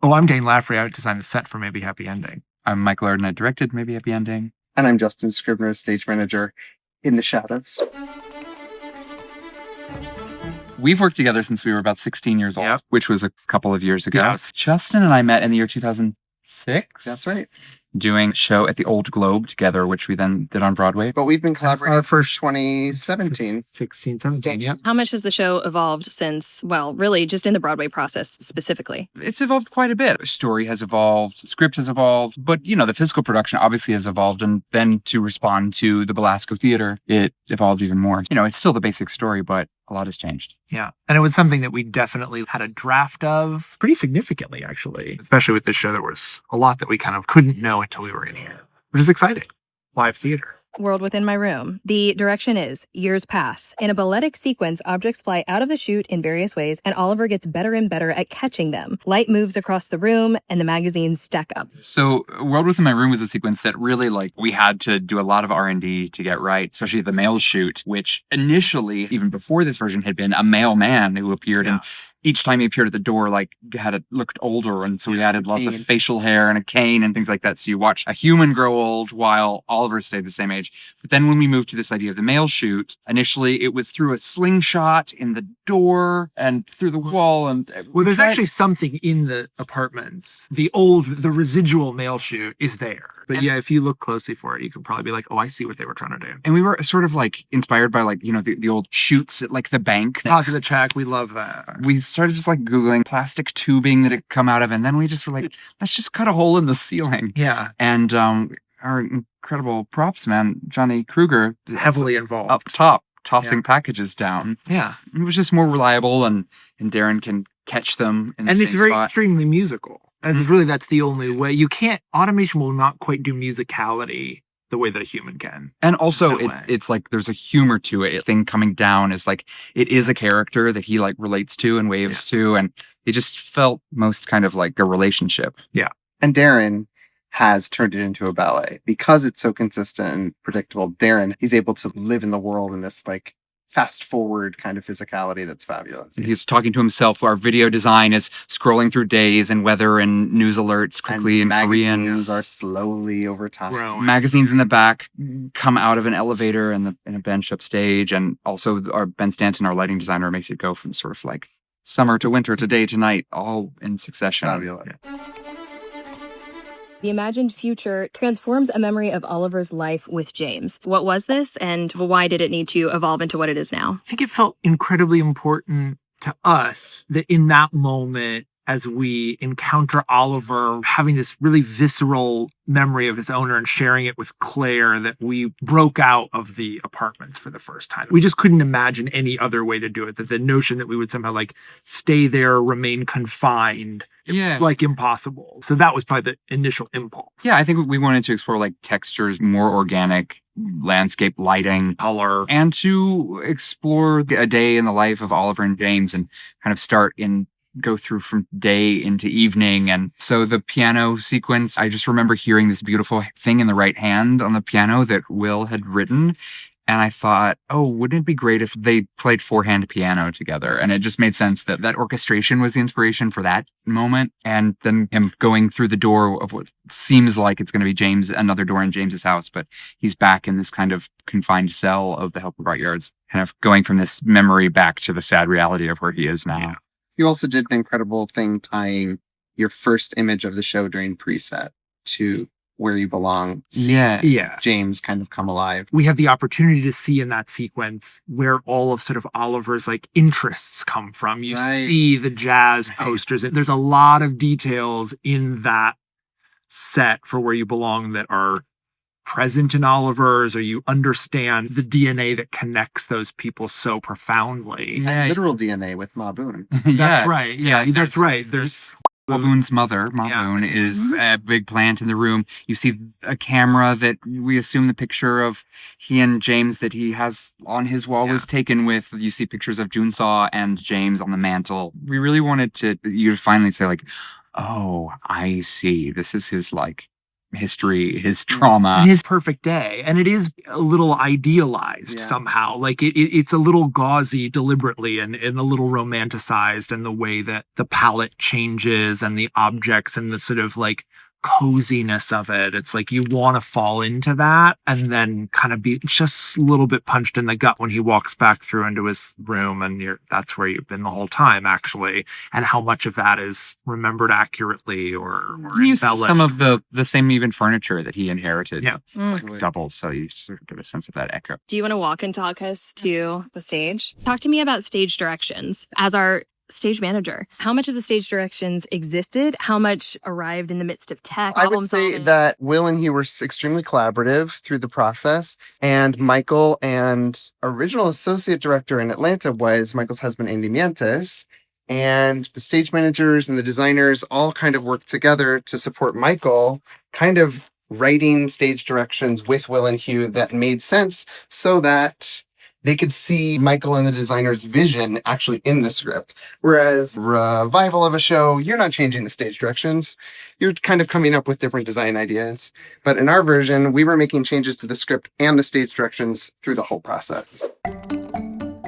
Oh, I'm Dane Laffrey. I designed the set for Maybe Happy Ending. I'm Michael Arden. I directed Maybe Happy Ending. And I'm Justin Scribner, stage manager in the shadows. We've worked together since we were about 16 years old, which was a couple of years ago. Yes. Justin and I met in the year 2006. That's right. Doing a show at the Old Globe together, which we then did on Broadway. But we've been collaborating for 2017. 16, 17, yeah. How much has the show evolved since, well, really just in the Broadway process specifically? It's evolved quite a bit. Story has evolved, script has evolved, but, the physical production obviously has evolved. And then to respond to the Belasco Theater, it evolved even more. It's still the basic story, but a lot has changed. Yeah. And it was something that we definitely had a draft of pretty significantly, actually. Especially with this show, there was a lot that we kind of couldn't know until we were in here, which is exciting. Live theater. World Within My Room. The direction is years pass. In a balletic sequence, objects fly out of the chute in various ways, and Oliver gets better and better at catching them. Light moves across the room, and the magazines stack up. So World Within My Room was a sequence that really, we had to do a lot of R&D to get right, especially the male chute, which initially, even before this version, had been a male man who appeared and each time he appeared at the door, looked older. And so we added lots of facial hair and a cane and things like that. So you watch a human grow old while Oliver stayed the same age. But then when we moved to this idea of the male chute, initially it was through a slingshot in the door and through the wall. And there's actually something in the apartments. The residual male chute is there. But if you look closely for it, you can probably be like, oh, I see what they were trying to do. And we were sort of inspired by the old chutes at the bank. Deposit check. We love that. We started just Googling plastic tubing that it come out of. And then we just were like, let's just cut a hole in the ceiling. Yeah. And our incredible props man, Johnny Kruger, heavily involved up top, tossing packages down. Yeah. It was just more reliable and Darren can catch them in the same spot. And it's very extremely musical. And that's the only way. Automation will not quite do musicality the way that a human can. And also it's there's a humor to it. Thing coming down is it is a character that he relates to and waves to. And it just felt most kind of like a relationship. Yeah. And Darren has turned it into a ballet because it's so consistent and predictable. Darren, he's able to live in the world in this fast forward kind of physicality that's fabulous. And he's talking to himself. Our video design is scrolling through days and weather and news alerts quickly in Korean. Magazines are slowly over time. Growing. Magazines in the back come out of an elevator and a bench upstage. And also our Ben Stanton, our lighting designer, makes it go from sort of summer to winter to day to night, all in succession. Fabulous. Yeah. The imagined future transforms a memory of Oliver's life with James. What was this, and why did it need to evolve into what it is now? I think it felt incredibly important to us that in that moment, as we encounter Oliver having this really visceral memory of his owner and sharing it with Claire, that we broke out of the apartments for the first time. We just couldn't imagine any other way to do it. That the notion that we would somehow stay there, remain confined, it was impossible. So that was probably the initial impulse. Yeah, I think we wanted to explore textures, more organic landscape lighting, color, and to explore a day in the life of Oliver and James and kind of go through from day into evening. And so the piano sequence, I just remember hearing this beautiful thing in the right hand on the piano that Will had written. And I thought, oh, wouldn't it be great if they played four-hand piano together? And it just made sense that orchestration was the inspiration for that moment. And then him going through the door of what seems like it's going to be another door in James's house, but he's back in this kind of confined cell of the Helperbot Yards, kind of going from this memory back to the sad reality of where he is now. Yeah. You also did an incredible thing tying your first image of the show during preset to Where You Belong. James kind of come alive. We have the opportunity to see in that sequence where all of sort of Oliver's interests come from. You see the jazz posters. There's a lot of details in that set for Where You Belong that are present in Oliver's, or you understand the DNA that connects those people so profoundly. And literal DNA with Ma Boone. That's right. Yeah, that's right. There's Boone's mother, Boone, is a big plant in the room. You see a camera that we assume the picture of he and James that he has on his wall was taken with. You see pictures of Junsaw and James on the mantle. We really wanted you to finally say oh, I see. This is his history, his trauma. And his perfect day. And it is a little idealized somehow. Like it's a little gauzy deliberately and a little romanticized in the way that the palette changes and the objects and the sort of like coziness of it. It's like you want to fall into that and then kind of be just a little bit punched in the gut when he walks back through into his room and that's where you've been the whole time actually, and how much of that is remembered accurately or You use embellished. some of the same even furniture that he inherited. Yeah. Like double, so you sort of get a sense of that echo. Do you want to walk and talk us to the stage? Talk to me about stage directions. As our stage manager, how much of the stage directions existed? How much arrived in the midst of tech? I would say that Will and he were extremely collaborative through the process. And Michael and original associate director in Atlanta was Michael's husband, Andy Mientes. And the stage managers and the designers all kind of worked together to support Michael, kind of writing stage directions with Will and Hugh that made sense so that they could see Michael and the designer's vision actually in the script. Whereas revival of a show, you're not changing the stage directions. You're kind of coming up with different design ideas. But in our version, we were making changes to the script and the stage directions through the whole process.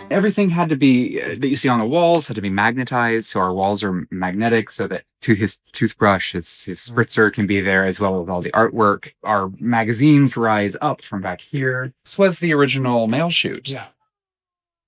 Everything had to be, that you see on the walls, had to be magnetized. So our walls are magnetic so that to his toothbrush, his spritzer can be there as well as all the artwork. Our magazines rise up from back here. This was the original mail chute. Yeah.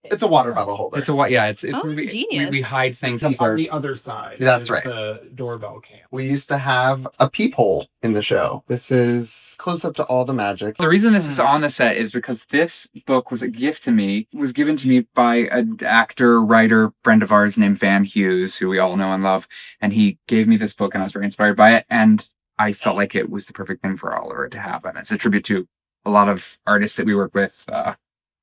It's a water bottle holder. It's it's genius. we hide things. On the other side. That's right. The doorbell cam. We used to have a peephole in the show. This is close up to all the magic. The reason this is on the set is because this book was a gift to me. It was given to me by an actor, writer, friend of ours named Van Hughes, who we all know and love. And he gave me this book and I was very inspired by it. And I felt like it was the perfect thing for Oliver to happen. It's a tribute to a lot of artists that we work with.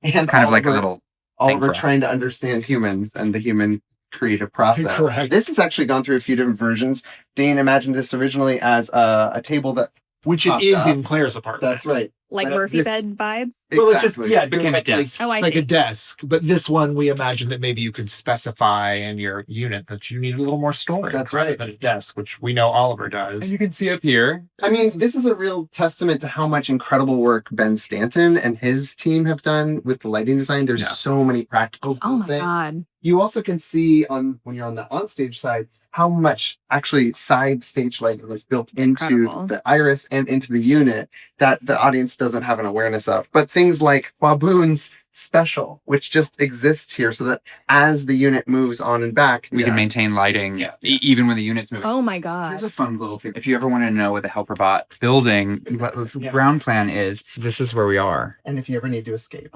And kind of like a little... Oliver trying to understand humans and the human creative process. Correct. This has actually gone through a few different versions. Dane imagined this originally as a table that... Which it is in Claire's apartment. That's right. Like But Murphy this- bed vibes? Well, it just, Exactly. it became a desk. Oh, I like see. a desk. But this one, we imagine that maybe you could specify in your unit that you need a little more storage. That's rather right. than a desk, which we know Oliver does. And you can see up here. I mean, this is a real testament to how much incredible work Ben Stanton and his team have done with the lighting design. There's so many practicals. Oh my built in. God. You also can see when you're on the onstage side how much actually side stage lighting was built into Incredible. the iris and into the unit that the audience doesn't have an awareness of. But things like Waboon's special, which just exists here so that as the unit moves on and back, We can maintain lighting even when the unit's moving. Oh my God. Here's a fun little thing. If you ever want to know what the Helperbot building, what the ground plan is, this is where we are. And if you ever need to escape.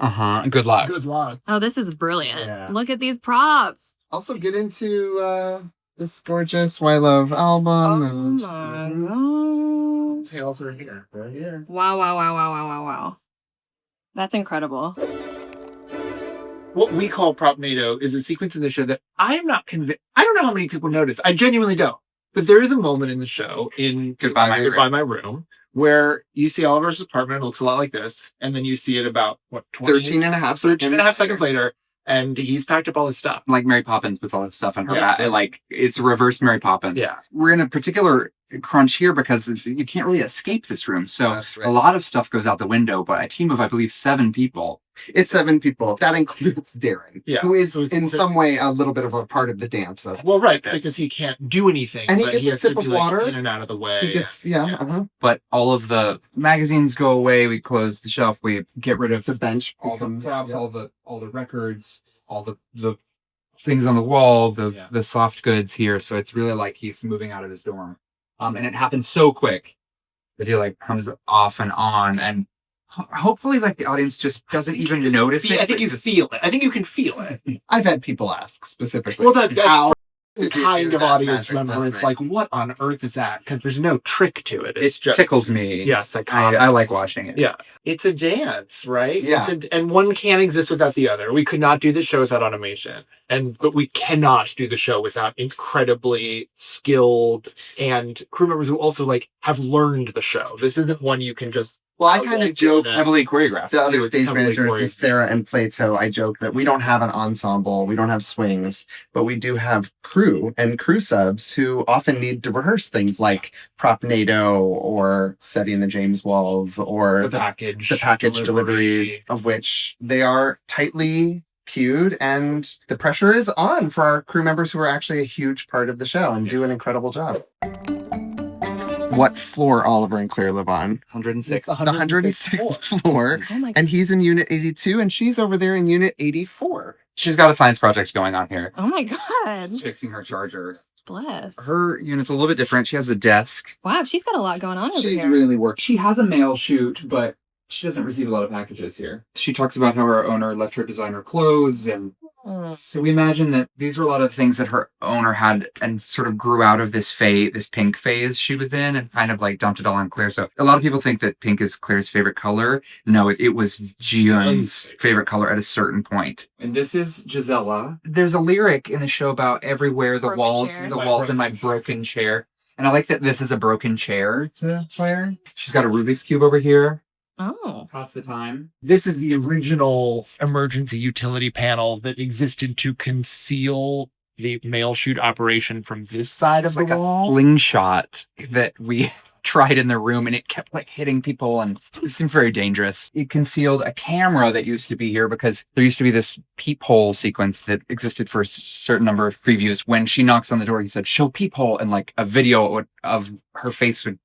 Good luck. Good luck. Oh, this is brilliant. Yeah. Look at these props. Also get into this gorgeous Why Love album. Oh and- my Mhm. God. Tails are here. Right here. Wow, wow, wow, wow, wow, wow, wow. That's incredible. What we call Propnado is a sequence in the show that I am not convinced. I don't know how many people notice. I genuinely don't. But there is a moment in the show in Goodbye My Room where you see Oliver's apartment. It looks a lot like this. And then you see it about, 13 and a half seconds. 13 and a half seconds later. And he's packed up all his stuff. Like Mary Poppins with all this stuff on her Yeah. back. Like, it's reverse Mary Poppins. Yeah. We're in a particular crunch here because you can't really escape this room. So That's right. a lot of stuff goes out the window, but a team of, I believe, 7 people. It's 7 people. That includes Darren, Yeah. who is Who's- in some way a little bit of a part of the dance. Of, Well, right, because he can't do anything. And he but gets a has sip to of be, like, water. in and out of the way. he gets, But all of the magazines go away. We close the shelf. We get rid of the bench all the becomes props, yeah. all the records, all the things on the wall, Yeah. the soft goods here. So it's really like he's moving out of his dorm. And it happens so quick that he like comes off and on, and hopefully like the audience just doesn't even notice it. I think you feel it. I think you can feel it. I've had people ask specifically. Well, that's how the did you kind do of that audience magic? member. That's It's right. like, what on earth is that? Because there's no trick to it. It's It just tickles me. Yeah, psychotic. I like watching it. Yeah. It's a dance, right? Yeah. And one can't exist without the other. We could not do the show without automation. But we cannot do the show without incredibly skilled and crew members who also like have learned the show. This isn't one you can just Well, I kind of joke. Heavily choreographed. The other stage Heavily managers, choreographed. with Sarah and Plato, I joke that we don't have an ensemble, we don't have swings, but we do have crew and crew subs who often need to rehearse things like Propnado or setting the James Walls or The package deliveries, of which they are tightly cued, and the pressure is on for our crew members who are actually a huge part of the show and do an incredible job. What floor Oliver and Claire live on? 106. The 106th floor. Oh my And he's in unit 82 and she's over there in unit 84. She's got a science project going on here. Oh my god. She's fixing her charger. Bless. Her unit's a little bit different. She has a desk. Wow, she's got a lot going on over She's here. really working. She has a mail chute, but she doesn't receive a lot of packages here. She talks about how her owner left her designer clothes, and so we imagine that these were a lot of things that her owner had and sort of grew out of this pink phase she was in, and kind of like dumped it all on Claire. So a lot of people think that pink is Claire's favorite color. No, it was Jiyoung's favorite color at a certain point. And this is Gisela. There's a lyric in the show about everywhere the Broken walls, chair. the walls in my broken chair. And I like that this is a broken chair to Claire. She's got a Rubik's Cube over here. Oh. Pass the time. This is the original emergency utility panel that existed to conceal the mail chute operation from this side of It's like the a wall. slingshot that we tried in the room, and it kept like hitting people, and it seemed very dangerous. It concealed a camera that used to be here because there used to be this peephole sequence that existed for a certain number of previews. When she knocks on the door, he said, "Show peephole," and like a video of her face would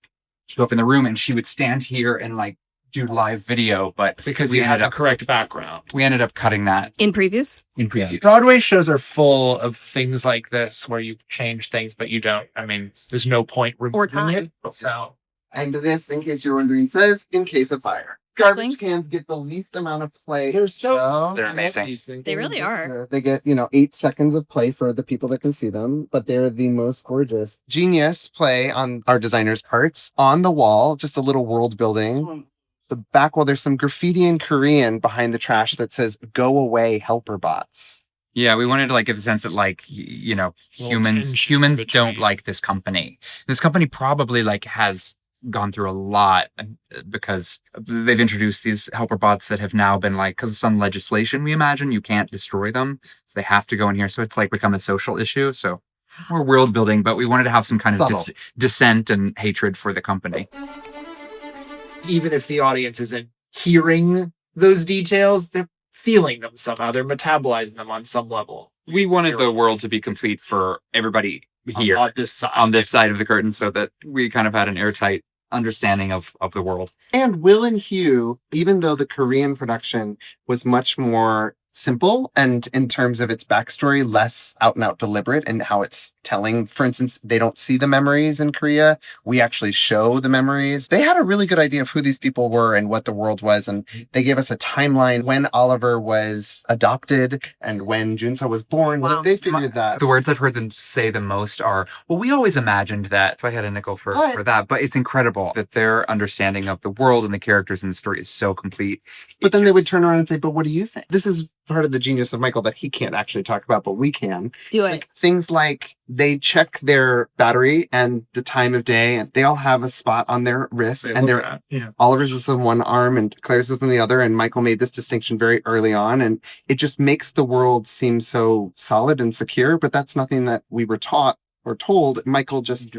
show up in the room, and she would stand here and like do live video, but Because we you had ended the up correct background. we ended up cutting that In previews? in preview. Broadway shows are full of things like this where you change things, but you don't. I mean, there's no point removing time. it. So And this, in case you're wondering, says in case of fire. Garbage cans get the least amount of play. they're so They're I love amazing. these things. They really are. They get, 8 seconds of play for the people that can see them, but they're the most gorgeous. Genius play on our designer's parts. On the wall, just a little world building. The back wall, there's some graffiti in Korean behind the trash that says, "Go away, Helperbots." Yeah, we wanted to like give the sense that like humans don't like this company. This company probably like has gone through a lot because they've introduced these helper bots that have now been like, because of some legislation, we imagine you can't destroy them, so they have to go in here. So it's like become a social issue. So we're world building, but we wanted to have some kind of dissent and hatred for the company. Even if the audience isn't hearing those details, they're feeling them somehow. They're metabolizing them on some level. We wanted the world to be complete for everybody here On this side. on this side of the curtain, so that we kind of had an airtight understanding of the world. And Will and Hugh, even though the Korean production was much more simple and in terms of its backstory, less out and out deliberate in how it's telling. For instance, they don't see the memories in Korea. We actually show the memories. They had a really good idea of who these people were and what the world was. And they gave us a timeline when Oliver was adopted and when Junso was born. Wow. They figured that. The words I've heard them say the most are, well, we always imagined that, if I had a nickel for that, but it's incredible that their understanding of the world and the characters in the story is so complete. But then they would turn around and say, "But what do you think?" This is part of the genius of Michael that he can't actually talk about, but we can. Do it. Like, things like they check their battery and the time of day, and they all have a spot on their wrist, and their Oliver's is on one arm and Claire's is on the other. And Michael made this distinction very early on, and it just makes the world seem so solid and secure. But that's nothing that we were taught or told. Michael just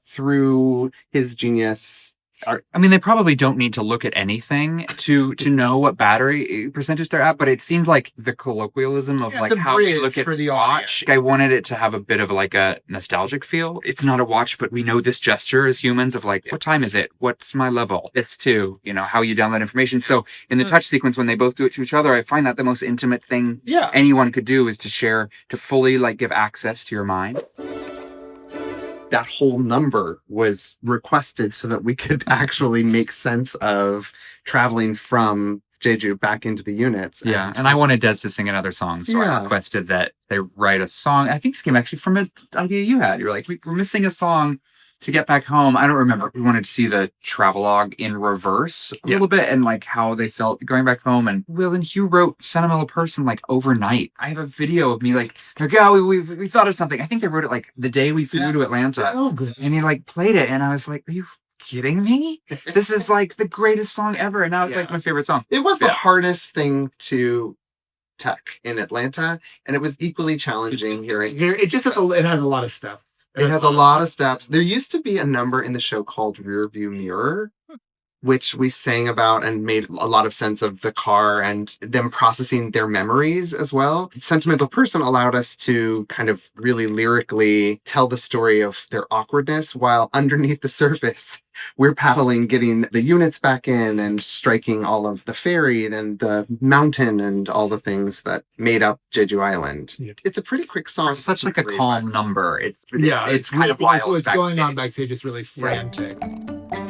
through his genius. I mean, they probably don't need to look at anything to know what battery percentage they're at, but it seemed like the colloquialism of like how we look at for the watch. I wanted it to have a bit of like a nostalgic feel. It's not a watch, but we know this gesture as humans of like, what time is it? What's my level? This too, how you download information. So in the touch sequence, when they both do it to each other, I find that the most intimate thing anyone could do is to share, to fully like give access to your mind. That whole number was requested so that we could actually make sense of traveling from Jeju back into the units. Yeah, and I wanted Des to sing another song, so I requested that they write a song. I think this came actually from an idea you had. You're like, we're missing a song to get back home. I don't remember. We wanted to see the travelogue in reverse a little bit and like how they felt going back home. And Will and Hugh wrote Sentimental Person like overnight. I have a video of me like, we thought of something. I think they wrote it like the day we flew to Atlanta. Oh, good. And he like played it and I was like, are you kidding me? This is like the greatest song ever. And now it's like my favorite song. It was the hardest thing to tech in Atlanta, and it was equally challenging here. It has a lot of steps. It has a lot of steps. There used to be a number in the show called Rear View Mirror, which we sang about and made a lot of sense of the car and them processing their memories as well. Sentimental Person allowed us to kind of really lyrically tell the story of their awkwardness while underneath the surface we're paddling, getting the units back in and striking all of the ferry and the mountain and all the things that made up Jeju Island. Yeah. It's a pretty quick song. It's such like a calm number. It's it's kind of wild. What's going on backstage is really frantic.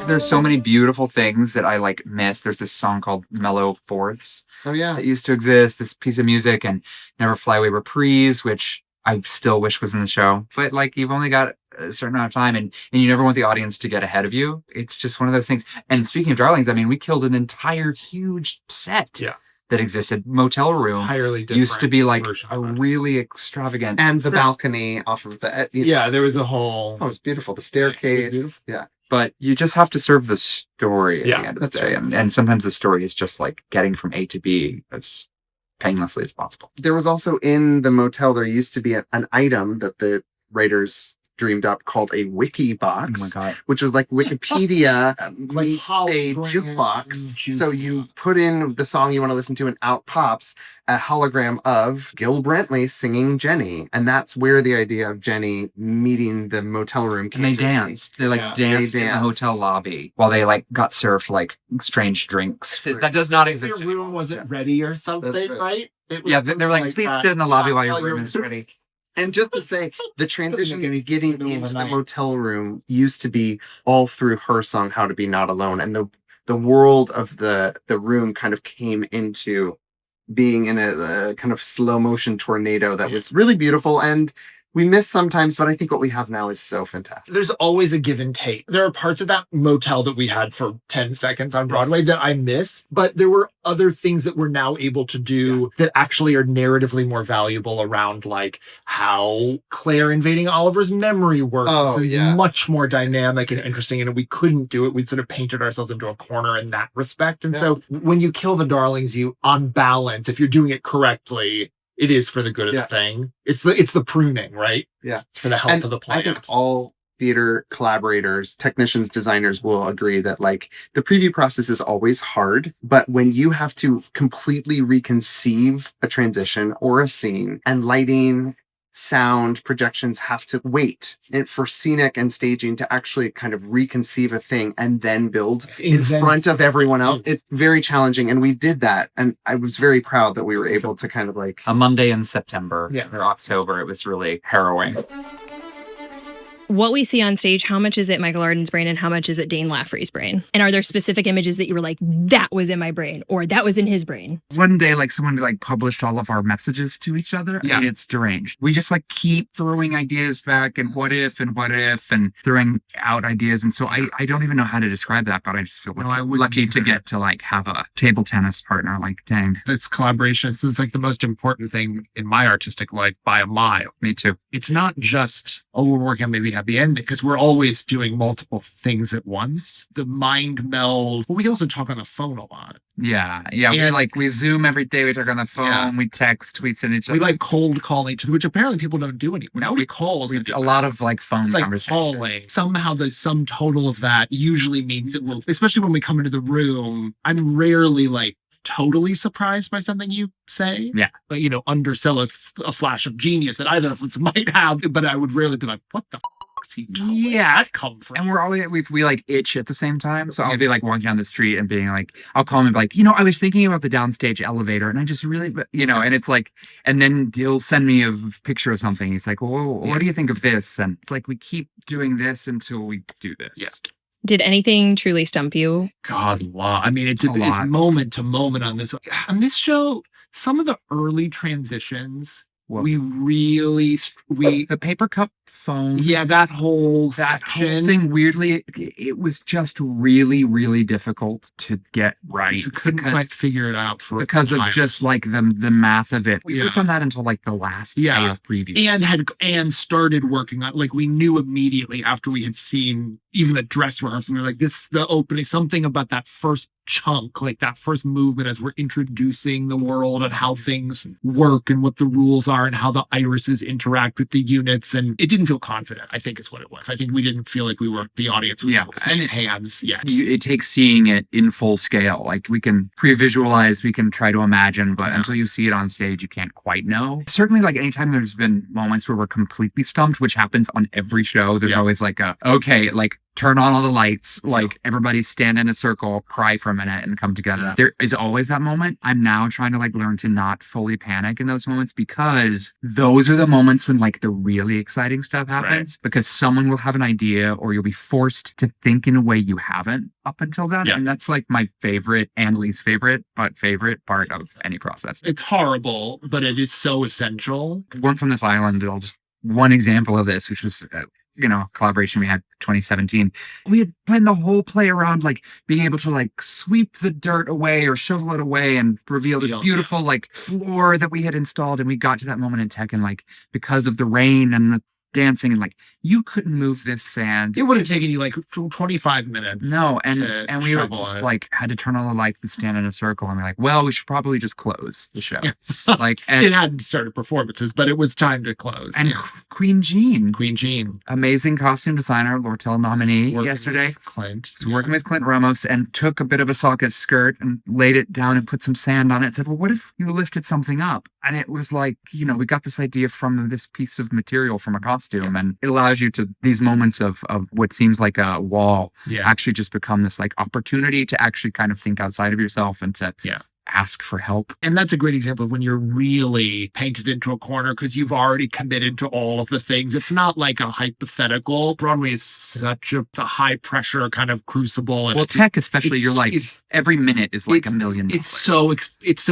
There's so many beautiful things that I like miss. There's this song called Mellow Fourths. Oh yeah. That used to exist, this piece of music, and Never Fly Away Reprise, which I still wish was in the show. But like you've only got a certain amount of time and you never want the audience to get ahead of you. It's just one of those things. And speaking of darlings, I mean, we killed an entire huge set that existed. Motel Room entirely different used to be like a really extravagant. And the balcony off of the there was a whole it was beautiful. The staircase. Yeah. But you just have to serve the story at the end of the day. And sometimes the story is just like getting from A to B as painlessly as possible. There was also in the motel, there used to be an item that the writers dreamed up called a wiki box, which was like Wikipedia meets a jukebox. So you put in the song you want to listen to and out pops a hologram of Gil Brantley singing Jenny. And that's where the idea of Jenny meeting the motel room came. And they danced. They danced in the hotel lobby while they like got served like strange drinks. That does not exist. Your room wasn't ready or something, right? They're like, please sit in the lobby while your room is ready. And just to say, the transition getting into the motel room used to be all through her song, How to Be Not Alone. And the world of the room kind of came into being in a kind of slow motion tornado that was really beautiful. And we miss sometimes, but I think what we have now is so fantastic. There's always a give and take. There are parts of that motel that we had for 10 seconds on Broadway that I miss, but there were other things that we're now able to do that actually are narratively more valuable around like how Claire invading Oliver's memory works. It's much more dynamic and interesting, and we couldn't do it. We sort of painted ourselves into a corner in that respect. And so when you kill the darlings, you, on balance, if you're doing it correctly, it is for the good of the thing. It's the pruning, right? Yeah. It's for the health of the plant. I think all theater collaborators, technicians, designers will agree that like the preview process is always hard, but when you have to completely reconceive a transition or a scene, and lighting, sound, projections have to wait for scenic and staging to actually kind of reconceive a thing and then build in front of everyone else. It's very challenging, and we did that, and I was very proud that we were able to kind of like a Monday in September or October. It was really harrowing. What we see on stage, how much is it Michael Arden's brain and how much is it Dane Laffrey's brain? And are there specific images that you were like, that was in my brain or that was in his brain? One day, like someone like published all of our messages to each other. Yeah. I mean, it's deranged. We just like keep throwing ideas back and what if and throwing out ideas. And so I don't even know how to describe that, but I just feel lucky to get to like have a table tennis partner like Dane. It's collaboration. It's like the most important thing in my artistic life by a mile. Me too. It's not just, we're working on maybe happy ending, because we're always doing multiple things at once. The mind meld. Well, we also talk on the phone a lot. Yeah. We Zoom every day. We talk on the phone. We text. We send each other. We like cold call each other, which apparently people don't do anymore. Nobody calls. A lot of like phone conversations. Calling. Somehow the sum total of that usually means that we'll, especially when we come into the room, I'm rarely like totally surprised by something you say. Yeah. But, undersell a flash of genius that either of us might have, but I would rarely be like, what the is he doing? Where'd that come from? And we're always, we like itch at the same time. So I'll be like walking down the street and being like, I'll call him and be like, I was thinking about the downstage elevator and I just really, and it's like, and then he'll send me a picture of something. He's like, well, what do you think of this? And it's like, we keep doing this until we do this. Yeah. Did anything truly stump you? God, wow. I mean, it's moment to moment on this. On this show, some of the early transitions, the paper cup phone. Yeah, that whole That whole section. thing, weirdly, it was just really, really difficult to get right. So couldn't quite figure it out because of just like the math of it. We worked Yeah. on that until like the last day Yeah. of previews. And started working on, like, we knew immediately after we had seen even the dress rehearsal, we were like, this is the opening, something about that first chunk, like that first movement as we're introducing the world and how things work and what the rules are and how the irises interact with the units. And it didn't feel confident, I think is what it was. I think we didn't feel like the audience was in safe hands yet. It takes seeing it in full scale. Like, we can pre-visualize, we can try to imagine, but until you see it on stage, you can't quite know. Certainly, like, anytime there's been moments where we're completely stumped, which happens on every show, there's always like okay, like, turn on all the lights, like, everybody stand in a circle, cry for a minute, and come together. There is always that moment. I'm now trying to, like, learn to not fully panic in those moments, because those are the moments when, like, the really exciting stuff happens, because someone will have an idea, or you'll be forced to think in a way you haven't up until then. And that's, like, my favorite and least favorite, but favorite part of any process. It's horrible, but it is so essential. Once on this island, one example of this, which was collaboration we had 2017. We had planned the whole play around, like, being able to, like, sweep the dirt away or shovel it away and reveal this beautiful like floor that we had installed. And we got to that moment in tech, and, like, because of the rain and the dancing, and, like, you couldn't move this sand. It would have taken you like 25 minutes. No, and we were just, like, had to turn on the lights and stand in a circle, and we're like, well, we should probably just close the show. Like, and it hadn't started performances, but it was time to close. And Queen Jean, amazing costume designer, Lortel nominee yesterday. Clint was working with Clint Ramos, and took a bit of a Sokka's skirt and laid it down and put some sand on it and said, well, what if you lifted something up? And it was like, we got this idea from this piece of material from a costume, and it allows you to, these moments of what seems like a wall actually just become this, like, opportunity to actually kind of think outside of yourself and to ask for help. And that's a great example of when you're really painted into a corner because you've already committed to all of the things. It's not like a hypothetical. Broadway is such a high pressure kind of crucible. And tech especially, you're like, every minute is like $1 million. It's so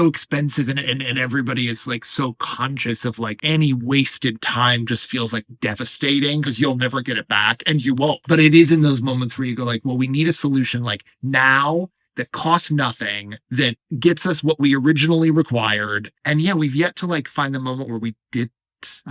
expensive, and everybody is, like, so conscious of, like, any wasted time just feels like devastating because you'll never get it back, and you won't. But it is in those moments where you go, like, well, we need a solution, like, now, that costs nothing, that gets us what we originally required. And we've yet to, like, find the moment where we did.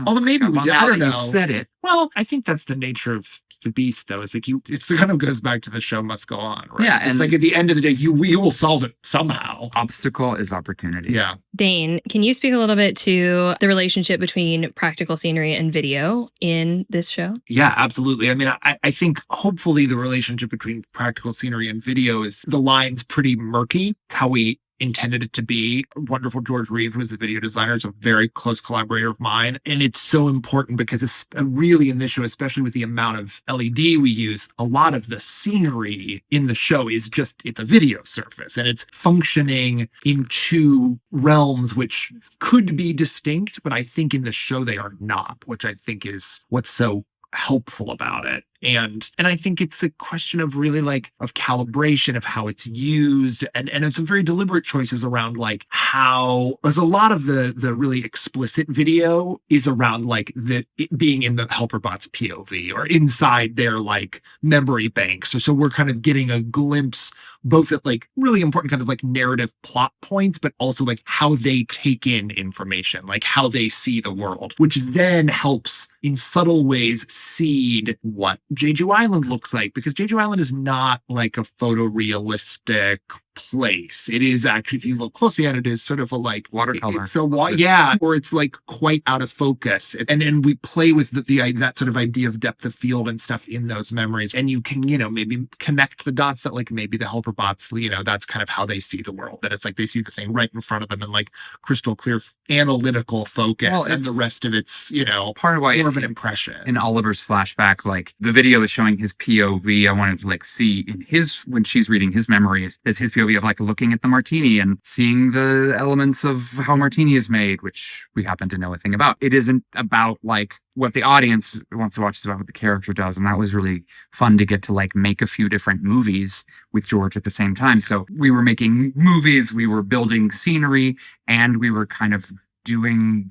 Although maybe we did. I don't know. You said it. Well, I think that's the nature of the beast, though. It's like it kind of goes back to the show must go on, right? Yeah, and it's like at the end of the day, you will solve it somehow. Obstacle is opportunity. Yeah. Dane, can you speak a little bit to the relationship between practical scenery and video in this show? Yeah, absolutely. I mean, I think hopefully the relationship between practical scenery and video is, the line's pretty murky. It's how we intended it to be. Wonderful George Reeve, who is the video designer, is a very close collaborator of mine. And it's so important because it's really in this show, especially with the amount of LED we use, a lot of the scenery in the show is just, it's a video surface, and it's functioning in two realms which could be distinct, but I think in the show they are not, which I think is what's so helpful about it. And I think it's a question of really, like, of calibration of how it's used, and some very deliberate choices around, like, how, as a lot of the really explicit video is around, like, it being in the Helperbot's POV or inside their, like, memory banks. So we're kind of getting a glimpse both at, like, really important kind of, like, narrative plot points, but also, like, how they take in information, like how they see the world, which then helps in subtle ways seed what Jeju Island looks like, because Jeju Island is not like a photorealistic place. It is actually, if you look closely at it, is sort of a, like, watercolor. It's or it's, like, quite out of focus. And we play with that sort of idea of depth of field and stuff in those memories. And you can, maybe connect the dots that, like, maybe the Helperbots, that's kind of how they see the world. That it's like they see the thing right in front of them in, like, crystal clear analytical focus, and the rest of it's part of why more of an impression. In Oliver's flashback, like, the video is showing his POV. I wanted to, like, see in when she's reading his memories, it's his POV of, like, looking at the martini and seeing the elements of how martini is made, which we happen to know a thing about. It isn't about, like, what the audience wants to watch, is about what the character does. And that was really fun to get to, like, make a few different movies with George at the same time. So we were making movies, we were building scenery, and we were kind of doing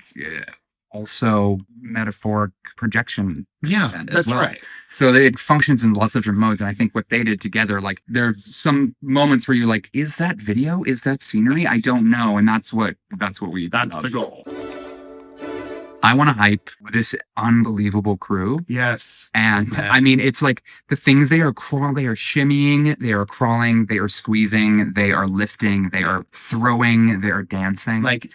also metaphoric projection. Yeah, content as that's well. right. So it functions in lots of different modes. And I think what they did together, like there are some moments where you're like, is that video? Is that scenery? I don't know. And that's what we That's love. the goal. I want to hype this unbelievable crew. Yes. And Yeah. I mean, it's like the things they are crawling, they are shimmying, they are crawling, they are squeezing, they are lifting, they are throwing, they are dancing. Like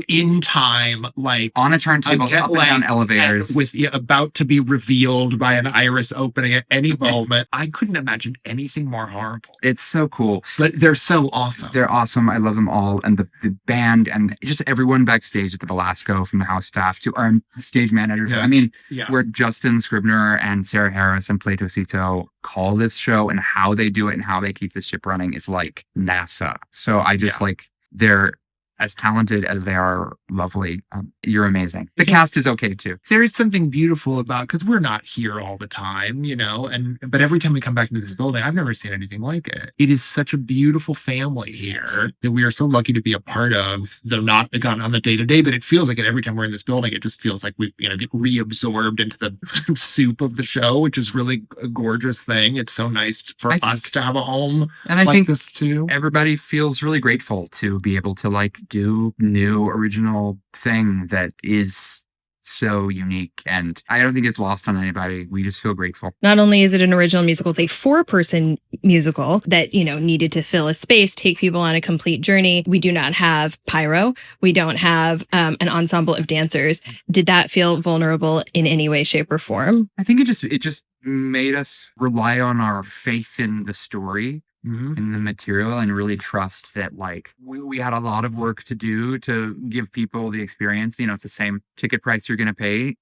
in time, like on a turntable, get up and down elevators. with about to be revealed by an iris opening at any moment. I couldn't imagine anything more horrible. It's so cool. But they're so awesome. They're awesome. I love them all. And the band and just everyone backstage at the Velasco, from the house staff to our stage managers. Yes. I mean, Yeah. where Justin Scribner and Sarah Harris and Plato Cito call this show and how they do it and how they keep the ship running is like NASA. So I just like, they're as talented as they are lovely. You're amazing. The cast is okay too. There is something beautiful about, because we're not here all the time, you know, but every time we come back into this building, I've never seen anything like it. It is such a beautiful family here that we are so lucky to be a part of, though not on the day to day, but it feels like it every time we're in this building. It just feels like we, get reabsorbed into the soup of the show, which is really a gorgeous thing. It's so nice for us to have a home and I like think this too. Everybody feels really grateful to be able to like do new original thing that is so unique, and I don't think it's lost on anybody. We just feel grateful. Not only is it an original musical, it's a 4-person musical that, needed to fill a space, take people on a complete journey. We do not have pyro. We don't have an ensemble of dancers. Did that feel vulnerable in any way, shape, or form? I think it just made us rely on our faith in the story. Mm-hmm. In the material, and really trust that like we had a lot of work to do to give people the experience. It's the same ticket price you're going to pay,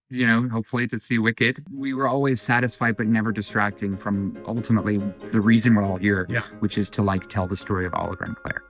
hopefully to see Wicked. We were always satisfied but never distracting from ultimately the reason we're all here, which is to like tell the story of Oliver and Claire.